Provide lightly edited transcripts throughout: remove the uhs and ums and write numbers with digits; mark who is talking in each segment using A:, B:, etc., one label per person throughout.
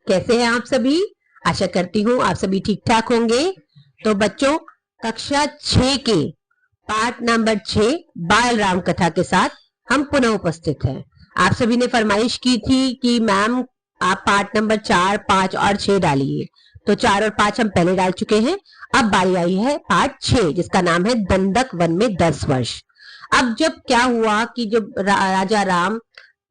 A: कैसे हैं आप सभी? आशा करती हूँ आप सभी ठीक ठाक होंगे। तो बच्चों, कक्षा 6 के पाठ नंबर 6 बाल राम कथा के साथ हम पुनः उपस्थित हैं। आप सभी ने फरमाइश की थी कि मैम आप पाठ नंबर 4, 5 और 6 डालिए। तो 4 और 5 हम पहले डाल चुके हैं। अब बारी आई है पाठ 6 जिसका नाम है दंडक वन में 10 वर्ष। अब जब क्या हुआ कि जब राजा राम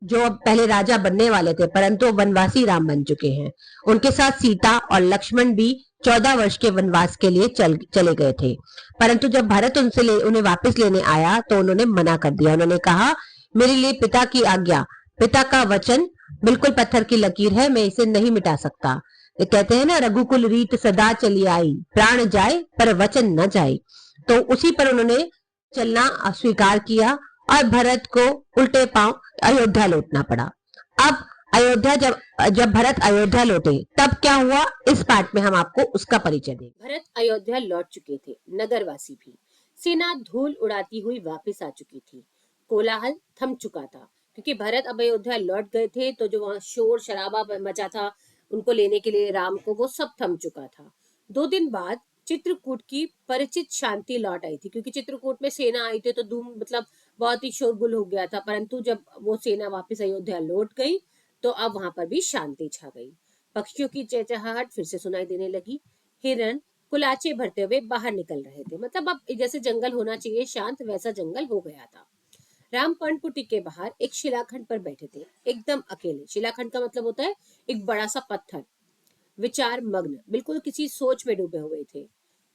A: जो अब पहले राजा बनने वाले थे परंतु वनवासी राम बन चुके हैं, उनके साथ सीता और लक्ष्मण भी 14 वर्ष के वनवास के लिए चले गए थे। परंतु जब भरत उन्हें वापस लेने आया तो उन्होंने मना कर दिया। उन्होंने कहा, मेरे लिए पिता की आज्ञा, पिता का वचन बिल्कुल पत्थर की लकीर है, मैं इसे नहीं मिटा सकता। ये कहते हैं ना, रघुकुल रीत सदा चली आई, प्राण जाए पर वचन न जाए। तो उसी पर उन्होंने चलना अस्वीकार किया और भरत को उल्टे पांव अयोध्या लौटना पड़ा। अब अयोध्या जब भरत अयोध्या लौटे तब क्या हुआ, इस पार्ट में हम आपको उसका परिचय देंगे।
B: भरत अयोध्या लौट चुके थे, नगरवासी भी। सेना धूल उड़ाती हुई वापस आ चुकी थी। कोलाहल थम चुका था क्योंकि भरत अब अयोध्या लौट गए थे, तो जो वहां शोर शराबा मचा था उनको लेने के लिए राम को, वो सब थम चुका था। 2 दिन बाद चित्रकूट की परिचित शांति लौट आई थी, क्योंकि चित्रकूट में सेना आई थी तो धूम बहुत ही शोरगुल हो गया था। परंतु जब वो सेना वापस अयोध्या लौट गई तो अब वहां पर भी शांति छा गई। पक्षियों की चहचहाहट फिर से सुनाई देने लगी। हिरण कुलाचे भरते हुए बाहर निकल रहे थे। अब जैसे जंगल होना चाहिए शांत, वैसा जंगल हो गया था। राम पर्णकुटी के बाहर एक शिलाखंड पर बैठे थे, एकदम अकेले। शिलाखंड का मतलब होता है एक बड़ा सा पत्थर। विचार मग्न, बिल्कुल किसी सोच में डूबे हुए थे,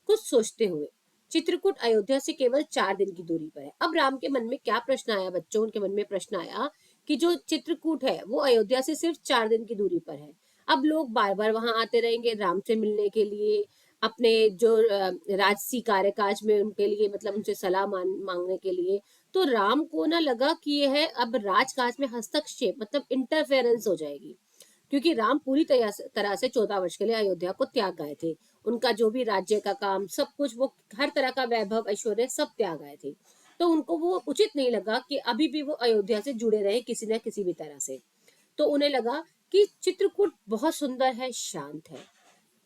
B: कुछ सोचते हुए। चित्रकूट अयोध्या से केवल 4 दिन की दूरी पर है। अब राम के मन में क्या प्रश्न आया बच्चों? उनके मन में प्रश्न आया कि जो चित्रकूट है वो अयोध्या से सिर्फ 4 दिन की दूरी पर है। अब लोग बार बार वहां आते रहेंगे राम से मिलने के लिए, अपने जो राजसी कार्यकाज में उनके लिए, उनसे सलाह मांगने के लिए। तो राम को ना लगा कि यह अब राजकाज में हस्तक्षेप, इंटरफेरेंस हो जाएगी, क्योंकि राम पूरी तरह से 14 वर्ष के लिए अयोध्या को त्याग गए थे। उनका जो भी राज्य का काम, सब कुछ, वो हर तरह का वैभव ऐश्वर्य सब त्याग गए थे। तो उनको वो उचित नहीं लगा कि अभी भी वो अयोध्या से जुड़े रहे किसी न किसी भी तरह से। तो उन्हें लगा कि चित्रकूट बहुत सुंदर है, शांत है,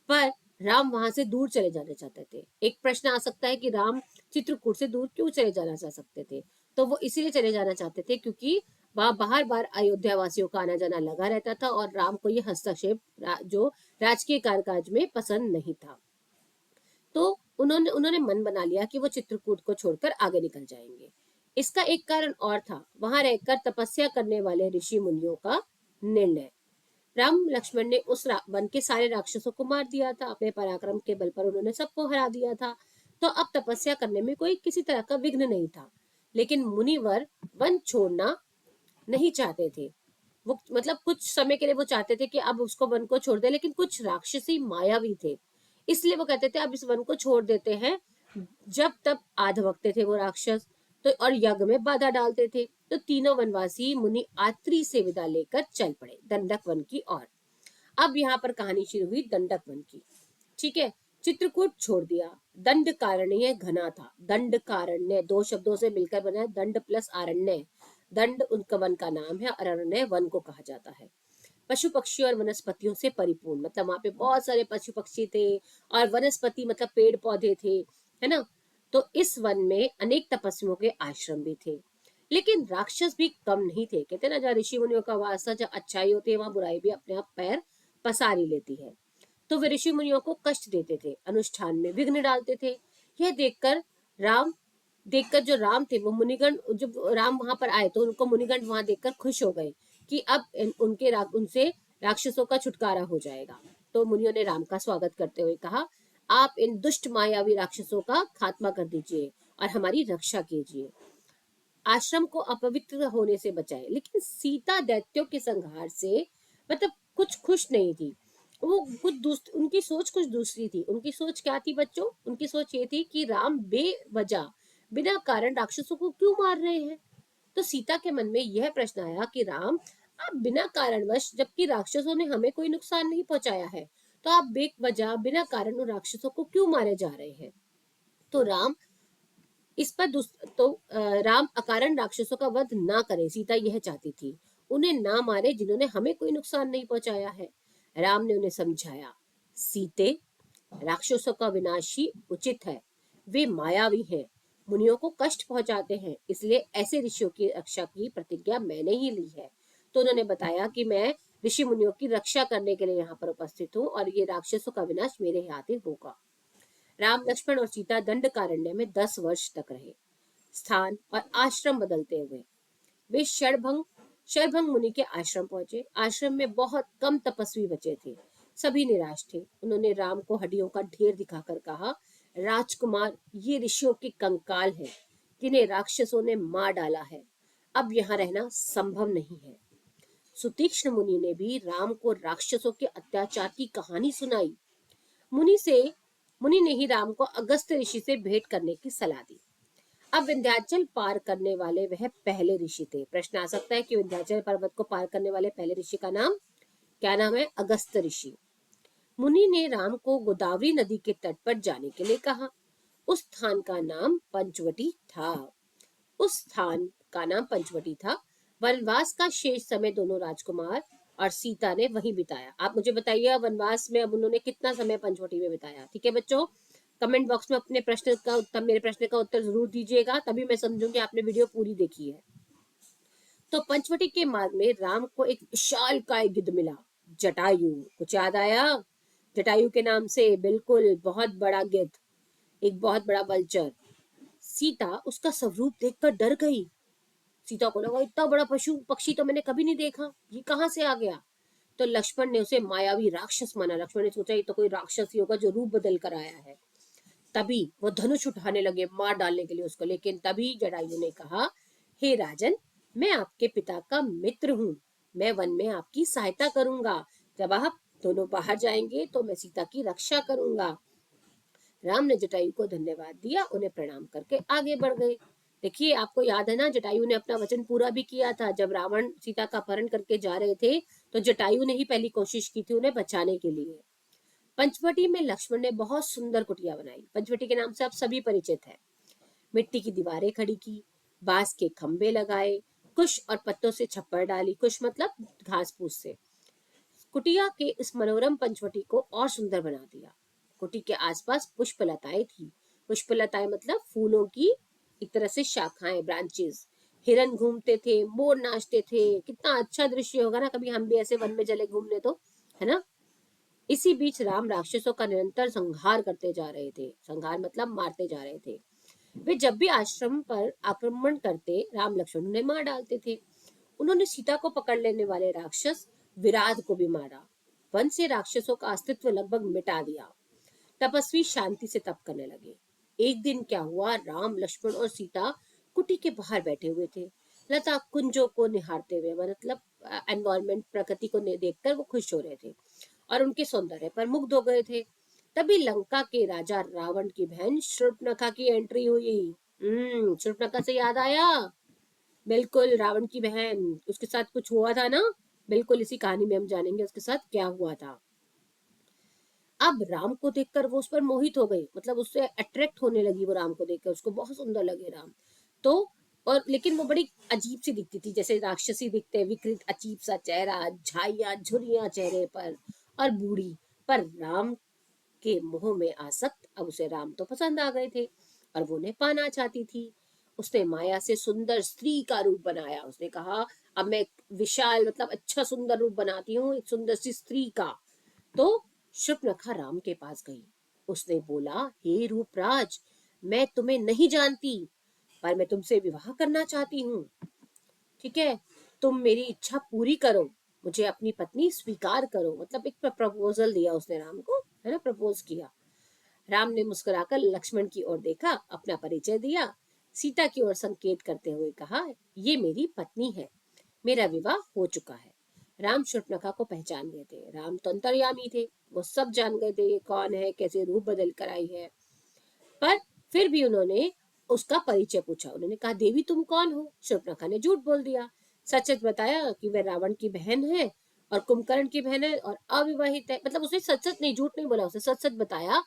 B: पर राम वहां से दूर चले जाना चाहते थे। एक प्रश्न आ सकता है कि राम चित्रकूट से दूर क्यों चले जाना चाह सकते थे? तो वो इसीलिए चले जाना चाहते थे क्योंकि वहां बार बार अयोध्या वासियों का आना जाना लगा रहता था और राम को ये हस्तक्षेप जो राजकीय कामकाज में पसंद नहीं था। तो उन्होंने उन्होंने मन बना लिया कि वो चित्रकूट को छोड़कर आगे निकल जाएंगे। इसका एक कारण और था, वहां रहकर तपस्या करने वाले ऋषि मुनियों का निर्णय। राम लक्ष्मण ने उस वन के सारे राक्षसों को मार दिया था। अपने पराक्रम के बल पर उन्होंने सबको हरा दिया था। तो अब तपस्या करने में कोई किसी तरह का विघ्न नहीं था। लेकिन मुनिवर वन छोड़ना नहीं चाहते थे। वो कुछ समय के लिए वो चाहते थे कि अब उसको वन को छोड़ दे, लेकिन कुछ राक्षसी मायावी थे, इसलिए वो कहते थे अब इस वन को छोड़ देते हैं। जब तब आध वक्ते थे वो राक्षस, तो और यज्ञ में बाधा डालते थे। तो तीनों वनवासी मुनि आत्री से विदा लेकर चल पड़े दंडक वन की ओर। अब यहाँ पर कहानी शुरू हुई दंडक वन की। ठीक है, चित्रकूट छोड़ दिया। दंड कारण्य घना था। दंड कारण्य 2 शब्दों से मिलकर बना है, दंड प्लस आरण्य। दंड उनका वन का नाम है और अरण्य वन को कहा जाता है। पशु पक्षी और वनस्पतियों से परिपूर्ण, वहां पे बहुत सारे पशु पक्षी थे और वनस्पति पेड़ पौधे थे, है ना। तो इस वन में अनेक तपस्वियों के आश्रम भी थे। लेकिन राक्षस भी कम नहीं थे। कहते ना, जहाँ ऋषि मुनियों का वास था, जहाँ अच्छाई होती है वहां बुराई भी अपने आप पैर पसारी लेती है। तो वे ऋषि मुनियों को कष्ट देते थे, अनुष्ठान में विघ्न डालते थे। यह देखकर जो राम थे, वो मुनिगण, जब राम वहां पर आए तो उनको मुनिगण वहां देखकर खुश हो गए कि अब उनसे राक्षसों का छुटकारा हो जाएगा। तो मुनियों ने राम का स्वागत करते हुए कहा, आप इन दुष्ट मायावी राक्षसों का खात्मा कर दीजिए और हमारी रक्षा कीजिए, आश्रम को अपवित्र होने से बचाए। लेकिन सीता दैत्यों के संहार से कुछ खुश नहीं थी। वो उनकी सोच कुछ दूसरी थी। उनकी सोच क्या थी बच्चों? उनकी सोच ये थी कि राम बेवजह, बिना कारण राक्षसों को क्यों मार रहे हैं। तो सीता के मन में यह प्रश्न आया कि राम, आप बिना कारणवश, जबकि राक्षसों ने हमें कोई नुकसान नहीं पहुंचाया है, तो आप बेवजह बिना कारण उन राक्षसों को क्यों मारे जा रहे हैं? तो राम इस पर राम अकारण राक्षसों का वध ना करे, सीता यह चाहती थी। उन्हें ना मारे जिन्होंने हमें कोई नुकसान नहीं पहुंचाया है। राम ने उन्हें समझाया, सीते, राक्षसों का विनाशी उचित है, वे मायावी हैं, मुनियों को कष्ट पहुंचाते हैं, इसलिए ऐसे ऋषियों की रक्षा की प्रतिज्ञा मैंने ही ली है। तो उन्होंने बताया कि मैं ऋषि मुनियों की रक्षा करने के लिए यहाँ पर उपस्थित हूँ और ये राक्षसों का विनाश मेरे हाथ ही होगा। राम, लक्ष्मण और सीता दंडकारण्य में 10 वर्ष तक रहे। स्थान और आश्रम बदलते हुए वे शरभंग मुनि के आश्रम पहुंचे। आश्रम में बहुत कम तपस्वी बचे थे, सभी निराश थे। उन्होंने राम को हड्डियों का ढेर दिखाकर कहा, राजकुमार, ये ऋषियों के कंकाल हैं, जिन्हें राक्षसों ने मार डाला है। अब यहाँ रहना संभव नहीं है। सुतीक्ष्ण मुनि ने भी राम को राक्षसों के अत्याचार की कहानी सुनाई। मुनि से मुनि ने ही राम को अगस्त ऋषि से भेंट करने की सलाह दी। अब विंध्याचल पार करने वाले वह पहले ऋषि थे। प्रश्न आ सकता है कि विंध्याचल पर्वत को पार करने वाले पहले ऋषि का नाम क्या नाम है? अगस्त ऋषि। मुनि ने राम को गोदावरी नदी के तट पर जाने के लिए कहा। उस स्थान का नाम पंचवटी था। वनवास का शेष समय दोनों राजकुमार और सीता ने वहीं बिताया। आप मुझे बताइए, वनवास में अब उन्होंने कितना समय पंचवटी में बिताया? ठीक है बच्चों, कमेंट बॉक्स में अपने प्रश्न का उत्तर, मेरे प्रश्न का उत्तर जरूर दीजिएगा, तभी मैं समझूंगी आपने वीडियो पूरी देखी है। तो पंचवटी के मार्ग में राम को एक विशाल काय गिद्ध मिला, जटायु। कुछ याद आया? जटायु के नाम से, बिल्कुल, बहुत बड़ा गिद्ध, एक बहुत बड़ा वल्चर। सीता उसका स्वरूप देखकर डर गई। सीता को लगा, इतना बड़ा पशु पक्षी तो मैंने कभी नहीं देखा, ये कहाँ से आ गया? तो लक्ष्मण ने उसे मायावी राक्षस माना। लक्ष्मण ने सोचा ये तो कोई राक्षस ही होगा जो रूप बदल कर आया है। तभी वो धनुष उठाने लगे मार डालने के लिए उसको, लेकिन तभी जटायु ने कहा, हे राजन, मैं आपके पिता का मित्र हूँ, मैं वन में आपकी सहायता करूंगा। जब आप दोनों बाहर जाएंगे तो मैं सीता की रक्षा करूंगा। राम ने जटायु को धन्यवाद दिया, उन्हें प्रणाम करके आगे बढ़ गए। देखिए, आपको याद है ना, जटायु ने अपना वचन पूरा भी किया था। जब रावण सीता का अपहरण करके जा रहे थे तो जटायु ने ही पहली कोशिश की थी उन्हें बचाने के लिए। पंचवटी में लक्ष्मण ने बहुत सुंदर कुटिया बनाई। पंचवटी के नाम से आप सभी परिचित हैं। मिट्टी की दीवारें खड़ी की, बांस के खंबे लगाए, कुश और पत्तों से छप्पर डाली। कुश मतलब घास फूस से। कुटिया के इस मनोरम पंचवटी को और सुंदर बना दिया। कुटी के आसपास पुष्पलताएं थी। पुष्पलताएं मतलब फूलों की एक तरह से शाखाएं, ब्रांचेस। हिरन घूमते थे, मोर नाचते थे। कितना अच्छा दृश्य होगा ना, कभी हम भी ऐसे वन में चले घूमने तो, है ना? इसी बीच राम राक्षसों का निरंतर संहार करते जा रहे थे। संहार मतलब मारते जा रहे थे। वे जब भी आश्रम पर आक्रमण करते, राम लक्ष्मण उन्हें मार डालते थे। उन्होंने सीता को पकड़ लेने वाले राक्षस विराट को भी मारा। वन से राक्षसों का अस्तित्व लगभग मिटा दिया। तपस्वी शांति से तप करने लगे। एक दिन क्या हुआ, राम, लक्ष्मण और सीता कुटी के बाहर बैठे हुए थे, लता कुंजों को निहारते हुए, मतलब एनवायरमेंट, प्रकृति को देखकर वो खुश हो रहे थे और उनके सौंदर्य पर मुग्ध हो गए थे। तभी लंका के राजा रावण की बहन शूर्पणखा की एंट्री हुई। शूर्पणखा से याद आया? बिल्कुल, रावण की बहन, उसके साथ कुछ हुआ था ना। बिल्कुल, इसी कहानी में हम जानेंगे उसके साथ क्या हुआ था। अब राम को देखकर वो उस पर मोहित हो गई, मतलब उससे अट्रैक्ट होने लगी। वो राम को देखकर उसको बहुत सुंदर लगे राम तो। और लेकिन वो बड़ी अजीब सी दिखती थी, जैसे राक्षसी दिखते, विकृत अजीब सा चेहरा, झाइयां झुर्रियां चेहरे पर और बूढ़ी। पर राम के मोह में आसक्त अब उसे राम तो पसंद आ गए थे और वो उन्हें पाना चाहती थी। उसने माया से सुंदर स्त्री का रूप बनाया। उसने कहा, अब मैं विशाल, मतलब अच्छा सुंदर रूप बनाती हूँ, एक सुंदर सी स्त्री का। तो शूर्पणखा राम के पास गई। उसने बोला, हे रूपराज, मैं तुम्हें नहीं जानती, पर मैं तुमसे विवाह करना चाहती हूँ। ठीक है, तुम मेरी इच्छा पूरी करो, मुझे अपनी पत्नी स्वीकार करो। मतलब एक प्रपोजल दिया उसने राम को, है ना, प्रपोज किया। राम ने मुस्कुराकर लक्ष्मण की ओर देखा, अपना परिचय दिया, सीता की ओर संकेत करते हुए कहा, ये मेरी पत्नी है, मेरा विवाह हो चुका है। राम शूर्पणखा को पहचान गए थे। राम तो अंतर्यामी थे, वो सब जान गए थे ये कौन है, कैसे रूप बदल कर आई है। पर फिर भी उन्होंने उसका परिचय पूछा। उन्होंने कहा, देवी तुम कौन हो? शूर्पणखा ने झूठ बोल दिया, सच सच बताया कि वह रावण की बहन है और कुंभकर्ण की बहन है और अविवाहित है। मतलब उसने सच सच नहीं, झूठ नहीं बोला, उसने सच सच बताया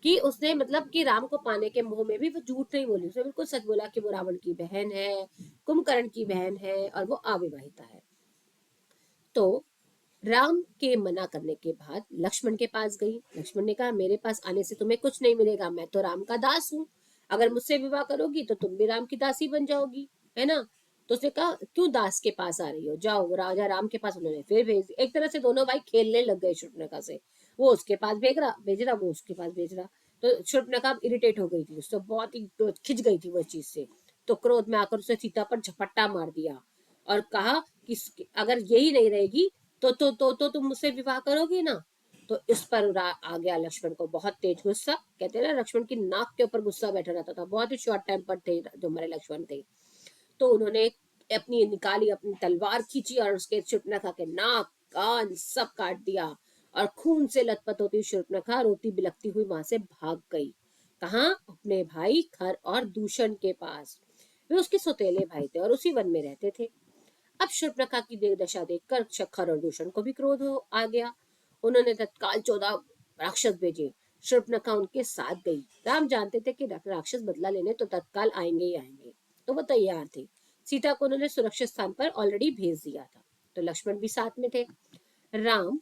B: कि उसने, मतलब कि राम को पाने के मोह में भी वो झूठ नहीं बोली। उसने बिल्कुल सच बोला कि वो रावण की बहन है, कुंभकर्ण की बहन है और वो अविवाहिता है। तो राम के मना करने के बाद लक्ष्मण के पास गई। लक्ष्मण ने कहा मेरे पास आने से तुम्हें कुछ नहीं मिलेगा, मैं तो राम का दास हूँ, अगर मुझसे विवाह करोगी तो तुम भी राम की दासी बन जाओगी, है ना। तो उसने कहा क्यों दास के पास आ रही हो, जाओ राजा राम के पास। उन्होंने फिर भेज दिया। एक तरह से दोनों भाई खेलने लग गए शूर्पणखा से, वो उसके पास भेज रहा, वो उसके पास भेज रहा। तो शूर्पणखा इरिटेट हो गई थी, उससे बहुत ही खिंच गई थी वो चीज से। तो क्रोध में आकर उसने सीता पर झपट्टा मार दिया और कहा कि अगर यही नहीं रहेगी तो तुम मुझसे विवाह करोगी ना। तो इस पर आ गया लक्ष्मण को बहुत तेज गुस्सा। कहते हैं ना लक्ष्मण की नाक के ऊपर गुस्सा बैठा रहता था, बहुत ही शॉर्ट टेम्पर थे जो हमारे लक्ष्मण थे। तो उन्होंने अपनी निकाली, अपनी तलवार खींची और उसके शूर्पणखा के नाक कान सब काट दिया। और खून से लथपथ होती शूर्पणखा रोती बिलखती हुई वहां से भाग गई। कहाँ? अपने भाई खर और दूषण के पास। वे उसके सौतेले भाई थे और उसी वन में रहते थे। अब शूर्पणखा की दशा देखकर खर और दूषण को भी क्रोध आ गया। उन्होंने तत्काल 14 राक्षस भेजे। शूर्पणखा उनके साथ गई। राम जानते थे कि राक्षस बदला लेने तो तत्काल आएंगे ही आएंगे, तो वो तैयार थे। सीता को उन्होंने सुरक्षित स्थान पर ऑलरेडी भेज दिया था। तो लक्ष्मण भी साथ में थे। राम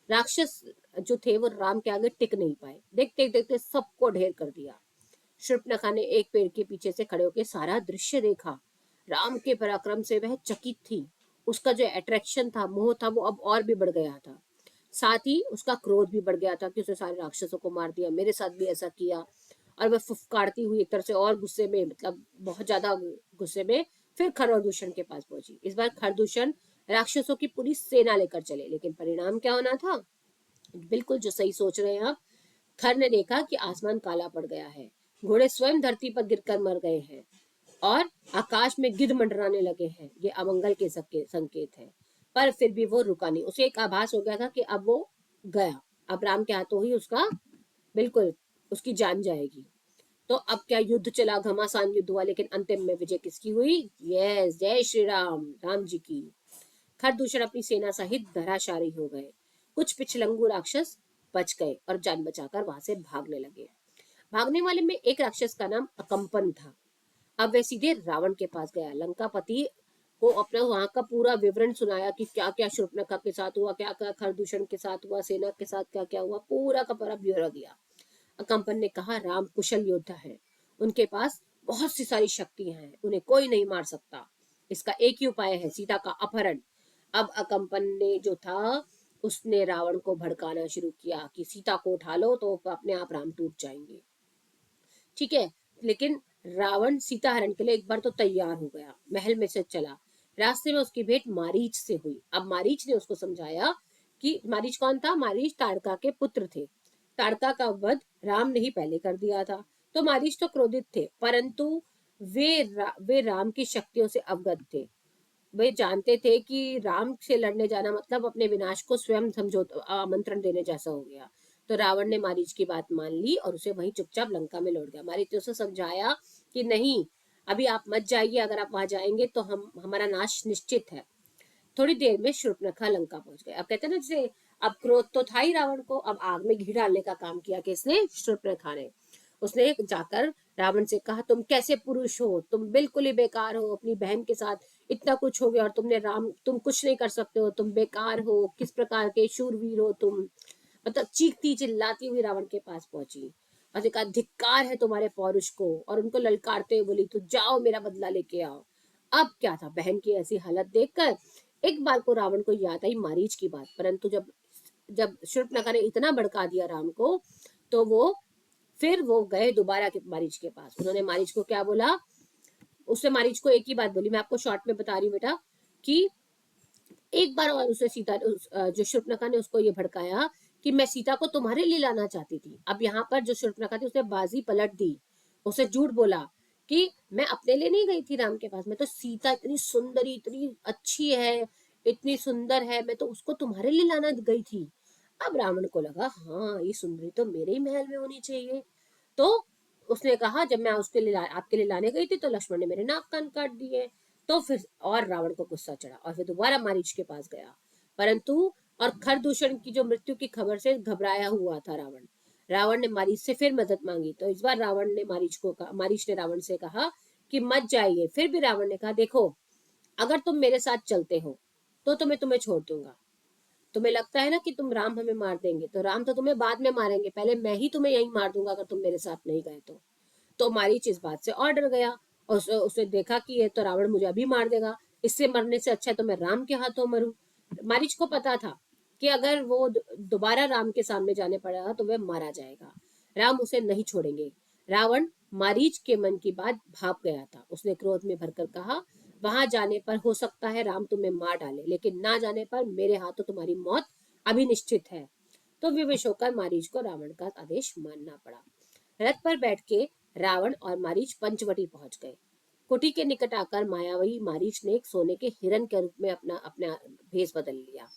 B: राक्षस जो थे वो राम के आगे टिक नहीं पाए, देखते देखते सबको ढेर कर दिया। शूर्पणखा ने एक पेड़ के पीछे से खड़े होकर सारा दृश्य देखा। राम के पराक्रम से वह चकित थी। उसका जो अट्रैक्शन था, मोह था, वो अब और भी बढ़ गया था। साथ ही उसका क्रोध भी बढ़ गया था कि उसने सारे राक्षसों को मार दिया, मेरे साथ भी ऐसा किया। और वह फुफकारती हुई एक तरह से और गुस्से में, मतलब बहुत ज्यादा गुस्से में, फिर खरदूषण के पास पहुंची। इस बार खरदूषण राक्षसों की पूरी सेना लेकर चले, लेकिन परिणाम क्या होना था, बिल्कुल जो सही सोच रहे हैं आप। खर ने देखा कि आसमान काला पड़ गया है, घोड़े स्वयं धरती पर गिरकर मर गए हैं और आकाश में गिद्ध मंडराने लगे हैं। ये अमंगल के संकेत है। पर फिर भी वो रुका नहीं। उसे एक आभास हो गया था कि अब वो गया, अब राम के हाथों ही उसका बिल्कुल उसकी जान जाएगी। तो अब क्या युद्ध चला, घमासान युद्ध हुआ, लेकिन अंतिम में विजय किसकी हुई? यस, जय श्री राम, राम जी की। खरदूषण अपनी सेना सहित धराशायी हो गए। कुछ पिछलंगू राक्षस बच गए और जान बचाकर वहां से भागने लगे। भागने वाले में एक राक्षस का नाम अकंपन था। अब वह सीधे रावण के पास गया। लंकापति को अपना वहां का पूरा विवरण सुनाया कि क्या क्या शूर्पणखा के साथ हुआ, क्या क्या खरदूषण के साथ हुआ, सेना के साथ क्या क्या हुआ, पूरा का पूरा ब्यौरा दिया। अकंपन ने कहा राम कुशल योद्धा है, उनके पास बहुत सी सारी शक्तियां हैं, उन्हें कोई नहीं मार सकता। इसका एक ही उपाय है, सीता का अपहरण। अब अकंपन ने जो था उसने रावण को भड़काना शुरू किया कि सीता को उठा लो तो अपने आप राम टूट जाएंगे। ठीक है, लेकिन रावण सीता हरण के लिए एक बार तो तैयार हो गया, महल में से चला। रास्ते में उसकी भेंट मारीच से हुई। अब मारीच ने उसको समझाया कि मारीच कौन था? मारीच ताड़का के पुत्र थे। ताड़का का वध राम ने ही पहले कर दिया था। तो मारीच तो क्रोधित थे, परंतु वे राम की शक्तियों से अवगत थे। वे जानते थे कि राम से लड़ने जाना मतलब अपने विनाश को स्वयं समझौता आमंत्रण देने जैसा हो गया। तो रावण ने मारीच की बात मान ली और उसे वहीं चुपचाप लंका में लौट गया। मारीच ने उसे समझाया कि नहीं, अभी आप मत जाइए, अगर आप वहां जाएंगे तो हमारा नाश निश्चित है। थोड़ी देर में शूर्पणखा लंका पहुंच गए। अब कहते हैं ना, जैसे अब क्रोध तो था ही रावण को, अब आग में घी डालने का काम किया किसने? शूर्पणखा ने। उसने जाकर रावण से कहा तुम कैसे पुरुष हो, तुम बिल्कुल ही बेकार हो, अपनी बहन के साथ इतना कुछ हो गया और तुम कुछ नहीं कर सकते हो, तुम बेकार हो, किस प्रकार के शूरवीर हो तुम। मतलब चीखती चिल्लाती हुई रावण के पास पहुंची और कहा धिक्कार है तुम्हारे पौरुष को, और उनको ललकारते हुए बोली तो जाओ मेरा बदला लेके आओ। अब क्या था, बहन की ऐसी हालत देखकर एक बार को रावण को याद आई मारीच की बात। परंतु जब जब शूर्पणखा ने इतना भड़का दिया राम को, तो फिर वो गए दोबारा के मारीच के पास। उन्होंने मारीच को क्या बोला? उसने मारीच को एक ही बात बोली, मैं आपको शॉर्ट में बता रही हूँ बेटा, कि एक बार और उसे सीता जो शूर्पणखा ने उसको ये भड़काया कि मैं सीता को तुम्हारे लिए लाना चाहती थी। अब यहाँ पर जो शूर्पणखा थी उसने बाजी पलट दी, उसे झूठ बोला कि मैं अपने लिए नहीं गई थी राम के पास, मैं तो सीता इतनी सुंदरी, इतनी अच्छी है, इतनी सुंदर है, मैं तो उसको तुम्हारे लिए लाना गई थी। अब रावण को लगा हाँ, ये सुंदरी तो मेरे ही महल में होनी चाहिए। तो उसने कहा जब मैं उसके लिए आपके लिए लाने गई थी तो लक्ष्मण ने मेरे नाक कान काट दिए। तो फिर और रावण को गुस्सा चढ़ा और फिर दोबारा मारीच के पास गया। परंतु और खरदूषण की जो मृत्यु की खबर से घबराया हुआ था रावण। रावण ने मारीच से फिर मदद मांगी। तो इस बार मारीच ने रावण से कहा कि मत जाइए। फिर भी रावण ने कहा देखो, अगर तुम मेरे साथ चलते हो तो मैं तुम्हें छोड़ दूंगा, तुम्हें लगता है ना कि तुम राम हमें मार देंगे, तो राम तो तुम्हें बाद में मारेंगे, पहले मैं ही तुम्हें यहीं मार दूंगा अगर तुम मेरे साथ नहीं गए तो मारीच इस बात से और डर गया। और उसने देखा कि ये तो रावण मुझे अभी मार देगा, इससे मरने से अच्छा है तो मैं राम के हाथों मरूं। मारीच को पता था कि अगर वो दोबारा राम के सामने जाने पड़ेगा तो वह मारा जाएगा, राम उसे नहीं छोड़ेंगे। रावण मारीच के मन की बात भाप गया था। उसने क्रोध में भरकर कहा, वहां जाने पर हो सकता है राम तुम्हें मार डाले, लेकिन ना जाने पर मेरे हाथों तुम्हारी मौत अभी निश्चित है। तो विवश होकर मारीच को रावण का आदेश मानना पड़ा। रथ पर बैठ के रावण और मारीच पंचवटी पहुंच गए। कुटी के निकट आकर मायावी मारीच ने एक सोने के हिरन के रूप में अपना अपना भेष बदल लिया।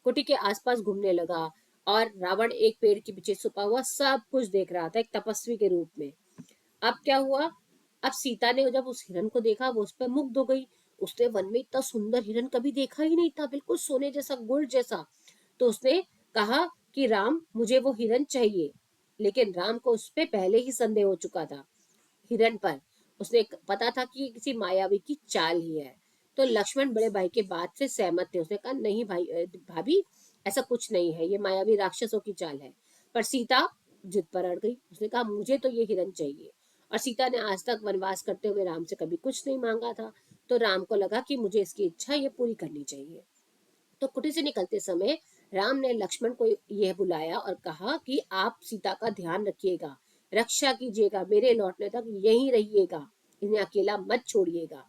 B: कुटी के आसपास घूमने लगा और रावण एक पेड़ के पीछे छुपा हुआ सब कुछ देख रहा था, एक तपस्वी के रूप में। अब क्या हुआ, अब सीता ने जब उस हिरन को देखा वो उस पर मुग्ध हो गई। उसने वन में इतना सुंदर हिरन कभी देखा ही नहीं था, बिल्कुल सोने जैसा, गुड़ जैसा। तो उसने कहा कि राम मुझे वो हिरन चाहिए, लेकिन राम को उस पे पहले ही संदेह हो चुका था हिरन पर। उसने पता था कि ये किसी मायावी की चाल ही है। तो लक्ष्मण बड़े भाई के बात से सहमत थे। उसने कहा नहीं भाई, भाभी ऐसा कुछ नहीं है, ये मायावी राक्षसों की चाल है। पर सीता जिद पर अड़ गई। उसने कहा मुझे तो ये हिरन चाहिए। और सीता ने आज तक वनवास करते हुए राम से कभी कुछ नहीं मांगा था, तो राम को लगा कि मुझे इसकी इच्छा ये पूरी करनी चाहिए। तो कुटी से निकलते समय राम ने लक्ष्मण को यह बुलाया और कहा कि आप सीता का ध्यान रखिएगा, रक्षा कीजिएगा, मेरे लौटने तक यहीं रहिएगा, इन्हें अकेला मत छोड़िएगा।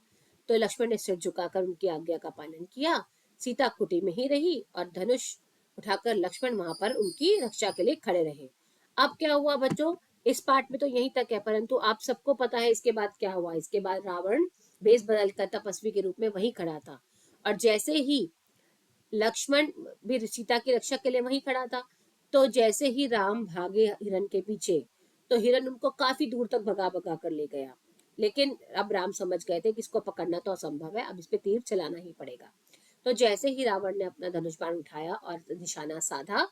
B: तो लक्ष्मण ने सिर झुकाकर उनकी आज्ञा का पालन किया। सीता कुटी में ही रही और धनुष उठाकर लक्ष्मण वहां पर उनकी रक्षा के लिए खड़े रहे। अब क्या हुआ बच्चों, इस पार्ट में तो यहीं तक है, परंतु आप सबको पता है इसके बाद क्या हुआ। इसके बाद रावण भेष बदलकर तपस्वी के रूप में वहीं खड़ा था, और जैसे ही लक्ष्मण भी सीता की रक्षा के लिए वहीं खड़ा था, तो जैसे ही राम भागे हिरन के पीछे, तो हिरन उनको काफी दूर तक भगा भगा कर ले गया। लेकिन अब राम समझ गए थे कि इसको पकड़ना तो असंभव है, अब इस पे तीर चलाना ही पड़ेगा। तो जैसे ही रावण ने अपना धनुष बाण उठाया और निशाना साधा,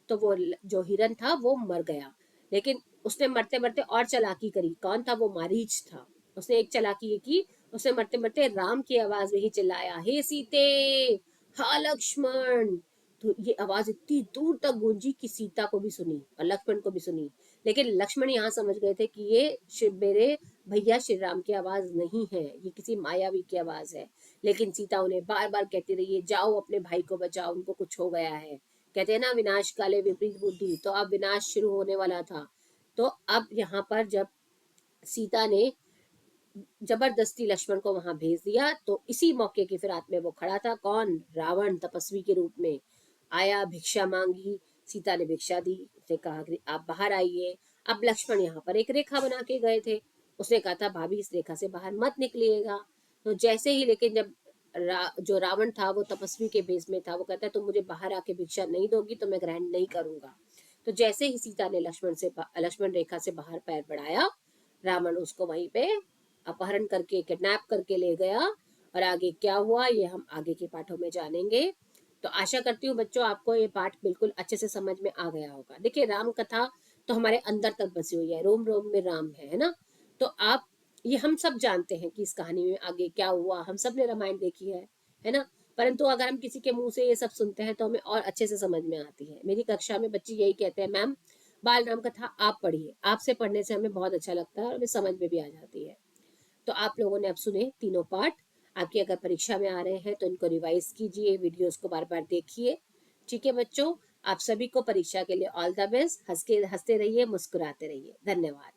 B: तो वो जो हिरन था वो मर गया। लेकिन उसने मरते मरते और चालाकी करी। कौन था वो, मारीच था। उसने एक चालाकी ये की, उसने मरते मरते राम की आवाज में ही चिल्लाया, हे सीते, हा लक्ष्मण। तो ये आवाज इतनी दूर तक गूंजी कि सीता को भी सुनी और लक्ष्मण को भी सुनी। लेकिन लक्ष्मण यहाँ समझ गए थे कि ये मेरे भैया श्री राम की आवाज नहीं है, ये किसी मायावी की आवाज है। लेकिन सीता उन्हें बार बार कहती रही है, जाओ अपने भाई को बचाओ, उनको कुछ हो गया है। कहते हैं ना, विनाश काले विपरीत बुद्धि। तो अब विनाश शुरू होने वाला था। तो अब यहाँ पर जब सीता ने जबरदस्ती लक्ष्मण को वहां भेज दिया, तो इसी मौके की फिरात में वो खड़ा था। कौन, रावण तपस्वी के रूप में आया, भिक्षा मांगी। सीता ने भिक्षा दी, उसने कहा कि आप बाहर आइए। अब लक्ष्मण यहाँ पर एक रेखा बना के गए थे। उसने कहा था भाभी इस रेखा से बाहर मत निकलिएगा। तो जैसे ही, लेकिन जब जो रावण था वो तपस्वी के भेष में था, वो कहता है तुम मुझे बाहर आके भिक्षा नहीं दोगी तो मैं ग्रहण नहीं करूंगा। तो जैसे ही सीता ने लक्ष्मण रेखा से बाहर पैर बढ़ाया, रावण उसको वहीं पे अपहरण करके, किडनैप करके ले गया। और आगे क्या हुआ ये हम आगे के पाठों में जानेंगे। तो आशा करती हूँ बच्चों आपको ये पाठ बिल्कुल अच्छे से समझ में आ गया होगा। देखिए, राम कथा तो हमारे अंदर तक बसी हुई है, रोम रोम में राम है ना। तो आप, ये हम सब जानते हैं कि इस कहानी में आगे क्या हुआ, हम सब ने रामायण देखी है ना। परंतु अगर हम किसी के मुंह से ये सब सुनते हैं तो हमें और अच्छे से समझ में आती है। मेरी कक्षा में बच्चे यही कहते हैं, मैम बाल राम कथा आप पढ़िए, आपसे पढ़ने से हमें बहुत अच्छा लगता है और हमें समझ में भी आ जाती है। तो आप लोगों ने अब सुने तीनों पार्ट। आपकी अगर परीक्षा में आ रहे हैं तो इनको रिवाइज कीजिए, वीडियोस को बार बार देखिए। ठीक है बच्चों, आप सभी को परीक्षा के लिए ऑल द बेस्ट। हंसते रहिए, मुस्कुराते रहिए। धन्यवाद।